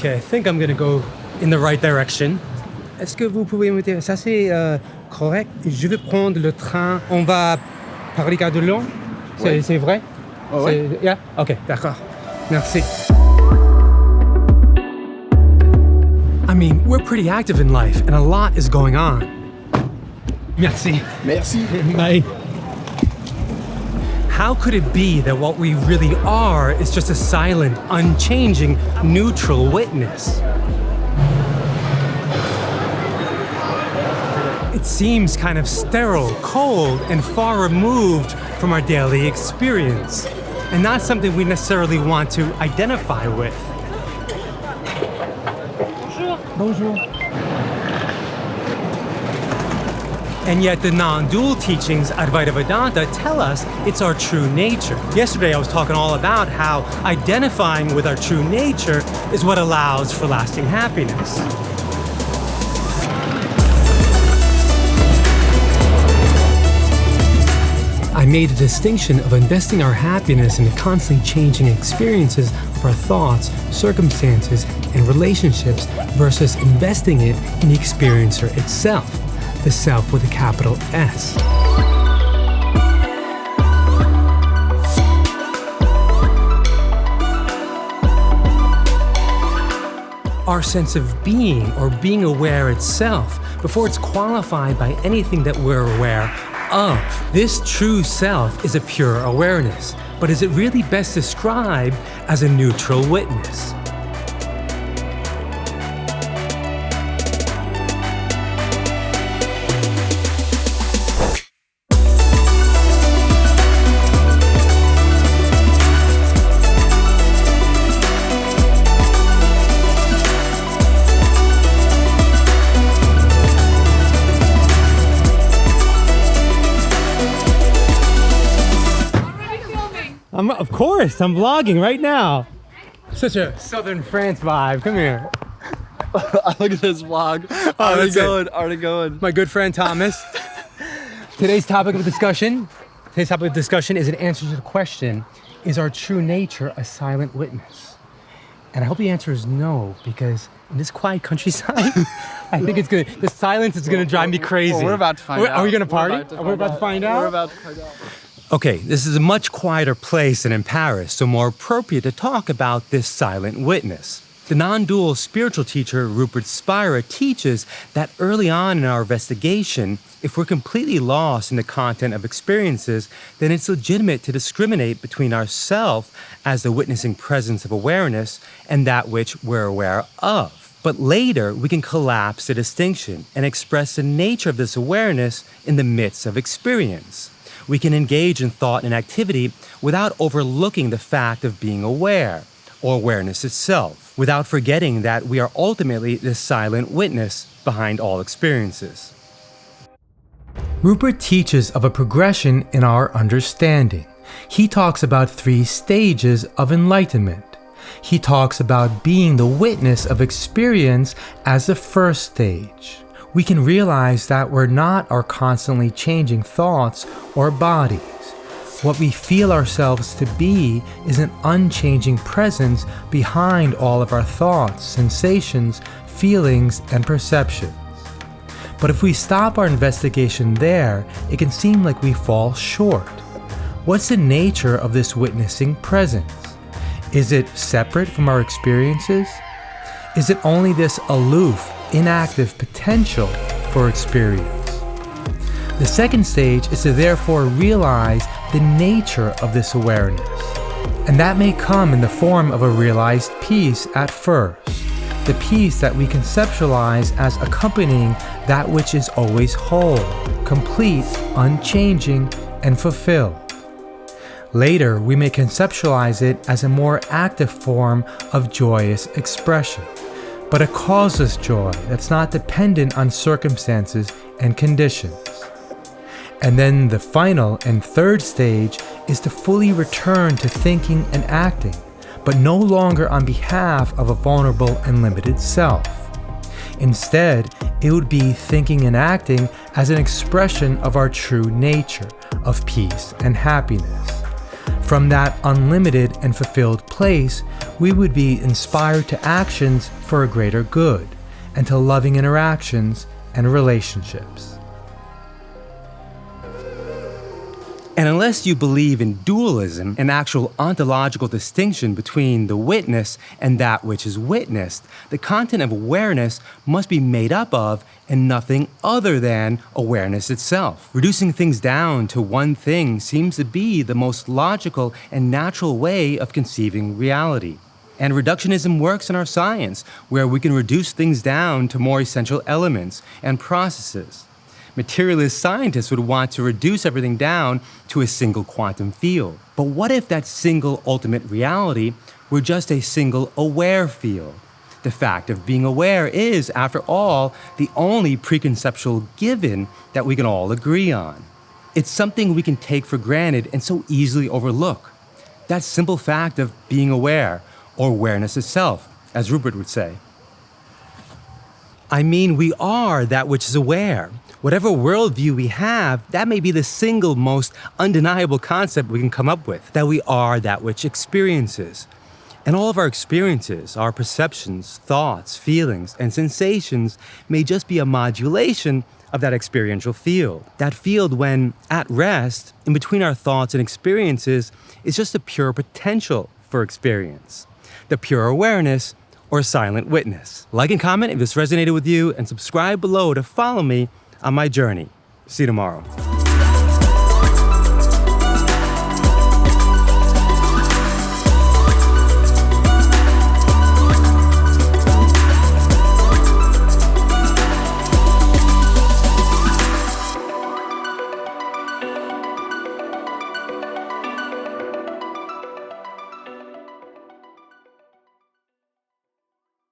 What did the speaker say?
Okay, I think I'm gonna go in the right direction. Est-ce que vous pouvez me dire, ça c'est correct? Je vais prendre le train, on va par les gares de Lyon? C'est vrai? Oh, ouais. Yeah? Ok, d'accord. Merci. I mean, we're pretty active in life and a lot is going on. Merci. Merci. Bye. How could it be that what we really are is just a silent, unchanging, neutral witness? It seems kind of sterile, cold, and far removed from our daily experience, and not something we necessarily want to identify with. Bonjour. And yet the non-dual teachings, Advaita Vedanta, tell us it's our true nature. Yesterday I was talking all about how identifying with our true nature is what allows for lasting happiness. I made a distinction of investing our happiness in the constantly changing experiences of our thoughts, circumstances, and relationships versus investing it in the experiencer itself, the self with a capital S. Our sense of being or being aware itself, before it's qualified by anything that we're aware of. This true self is a pure awareness, but is it really best described as a neutral witness? Of course, I'm vlogging right now. Such a Southern France vibe. Come here. Look at this vlog. Already going. My good friend Thomas. Today's topic of discussion is an answer to the question, is our true nature a silent witness? And I hope the answer is no, because in this quiet countryside, I think it's good. The silence is going to drive me crazy. Well, we're about to find out. Are we going to party? We're about to find out. Okay, this is a much quieter place than in Paris, so more appropriate to talk about this silent witness. The non-dual spiritual teacher Rupert Spira teaches that early on in our investigation, if we're completely lost in the content of experiences, then it's legitimate to discriminate between ourself as the witnessing presence of awareness and that which we're aware of. But later, we can collapse the distinction and express the nature of this awareness in the midst of experience. We can engage in thought and activity without overlooking the fact of being aware, or awareness itself, without forgetting that we are ultimately the silent witness behind all experiences. Rupert teaches of a progression in our understanding. He talks about 3 stages of enlightenment. He talks about being the witness of experience as the first stage. We can realize that we're not our constantly changing thoughts or bodies. What we feel ourselves to be is an unchanging presence behind all of our thoughts, sensations, feelings, and perceptions. But if we stop our investigation there, it can seem like we fall short. What's the nature of this witnessing presence? Is it separate from our experiences? Is it only this aloof, inactive potential for experience? The second stage is to therefore realize the nature of this awareness. And that may come in the form of a realized peace at first, the peace that we conceptualize as accompanying that which is always whole, complete, unchanging, and fulfilled. Later, we may conceptualize it as a more active form of joyous expression, but a causeless joy that's not dependent on circumstances and conditions. And then the final and third stage is to fully return to thinking and acting, but no longer on behalf of a vulnerable and limited self. Instead, it would be thinking and acting as an expression of our true nature, of peace and happiness. From that unlimited and fulfilled place, we would be inspired to actions for a greater good and to loving interactions and relationships. And unless you believe in dualism, an actual ontological distinction between the witness and that which is witnessed, the content of awareness must be made up of and nothing other than awareness itself. Reducing things down to one thing seems to be the most logical and natural way of conceiving reality. And reductionism works in our science, where we can reduce things down to more essential elements and processes. Materialist scientists would want to reduce everything down to a single quantum field. But what if that single ultimate reality were just a single aware field? The fact of being aware is, after all, the only preconceptual given that we can all agree on. It's something we can take for granted and so easily overlook. That simple fact of being aware, or awareness itself, as Rupert would say. I mean, we are that which is aware. Whatever worldview we have, that may be the single most undeniable concept we can come up with, that we are that which experiences. And all of our experiences, our perceptions, thoughts, feelings, and sensations may just be a modulation of that experiential field. That field, when at rest, in between our thoughts and experiences, is just a pure potential for experience. The pure awareness or silent witness. Like and comment if this resonated with you, and subscribe below to follow me on my journey. See you tomorrow.